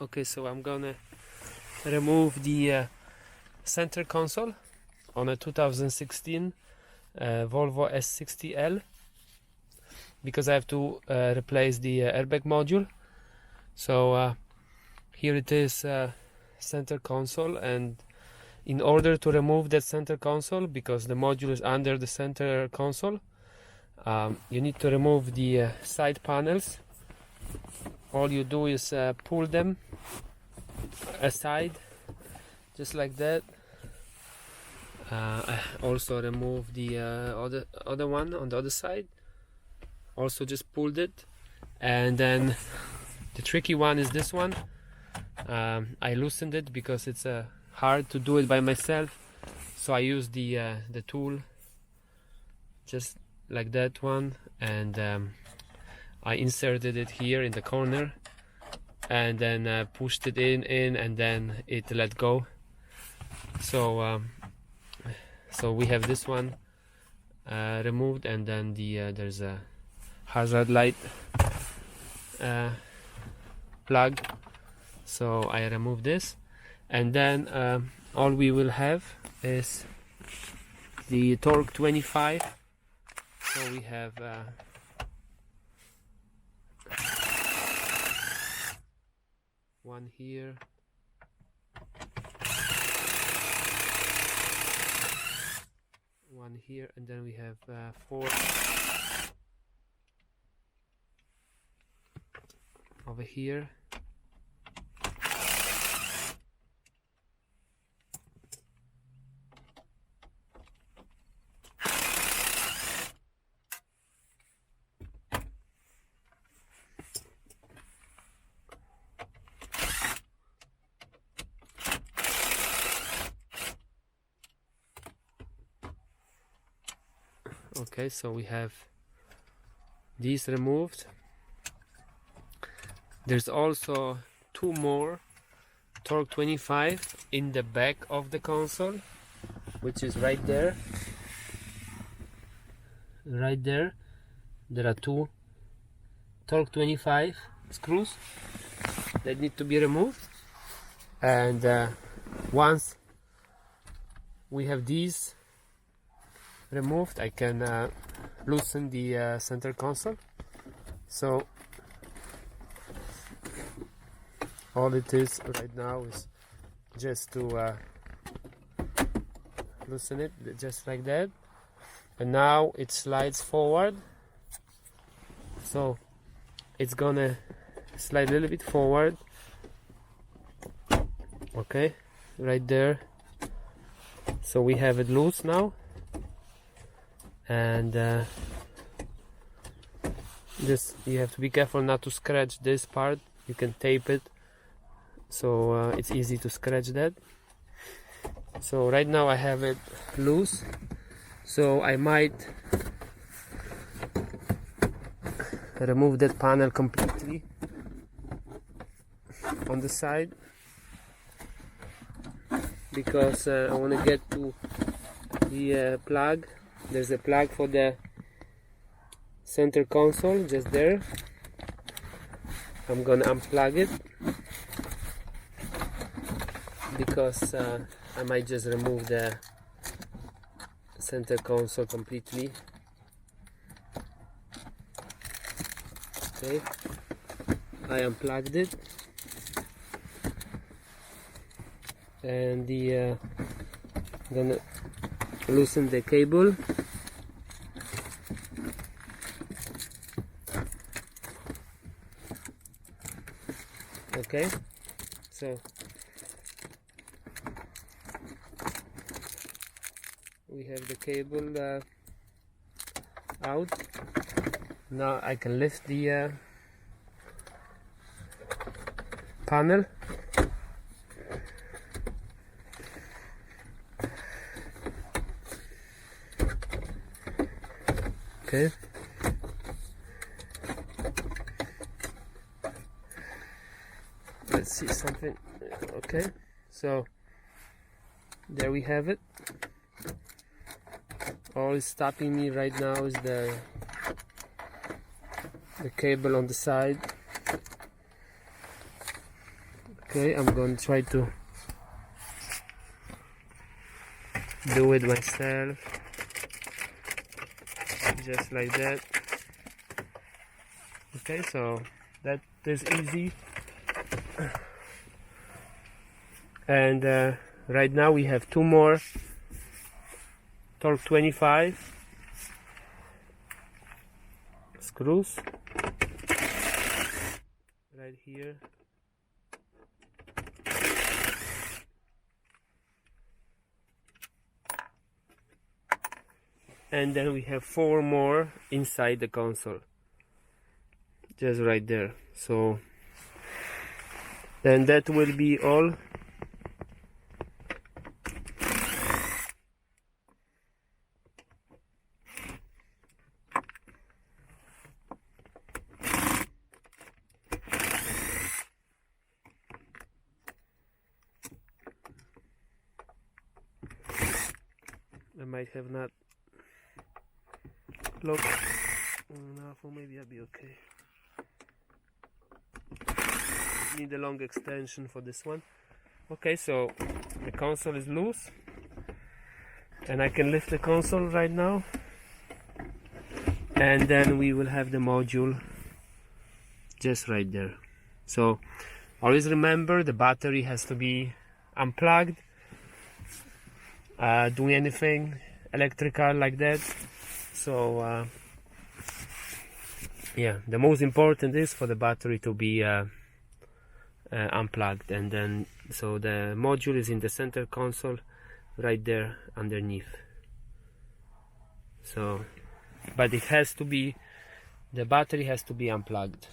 Okay, so I'm gonna remove the center console on a 2016 Volvo S60L because I have to replace the airbag module. So here it is, center console, and in order to remove that center console, because the module is under the center console, you need to remove the side panels. All you do is pull them aside, just like that. I also remove the other one on the other side. Also just pulled it, and then the tricky one is this one. I loosened it because it's hard to do it by myself, so I used the tool, just like that one, and I inserted it here in the corner, and then pushed it in, and then it let go. So so we have this one removed, and then there's a hazard light plug. So I remove this, and then all we will have is the torque 25. So we have one here, one here, and then we have 4 over here. Okay, so we have these removed. There's also 2 more torque 25 in the back of the console, which is right there. Right there, there are 2 torque 25 screws that need to be removed, and once we have these removed, I can loosen the center console. So all it is right now is just to loosen it, just like that, and now it slides forward. So it's gonna slide a little bit forward, okay, right there. So we have it loose now, and just you have to be careful not to scratch this part. You can tape it, so it's easy to scratch that. So right now I have it loose, so I might remove that panel completely on the side, because I want to get to the plug. There's a plug for the center console just there. I'm gonna unplug it because I might just remove the center console completely. Okay, I unplugged it, and I'm gonna loosen the cable. Okay, so we have the cable out. Now I can lift the panel. Okay. Let's see something. Okay, so there we have it. All is stopping me right now is the cable on the side. Okay, I'm going to try to do it myself, just like that. Okay, so that is easy. And right now we have two more torque 25 screws right here. And then we have four more inside the console, just right there. So then that will be all. I might have not looked enough, or maybe I'll be okay. Need a long extension for this one. Okay, so the console is loose, and I can lift the console right now, and then we will have the module just right there. So always remember, the battery has to be unplugged. Doing anything electrical like that. So yeah, the most important is for the battery to be unplugged, and then so the module is in the center console right there underneath. So but it has to be, the battery has to be unplugged.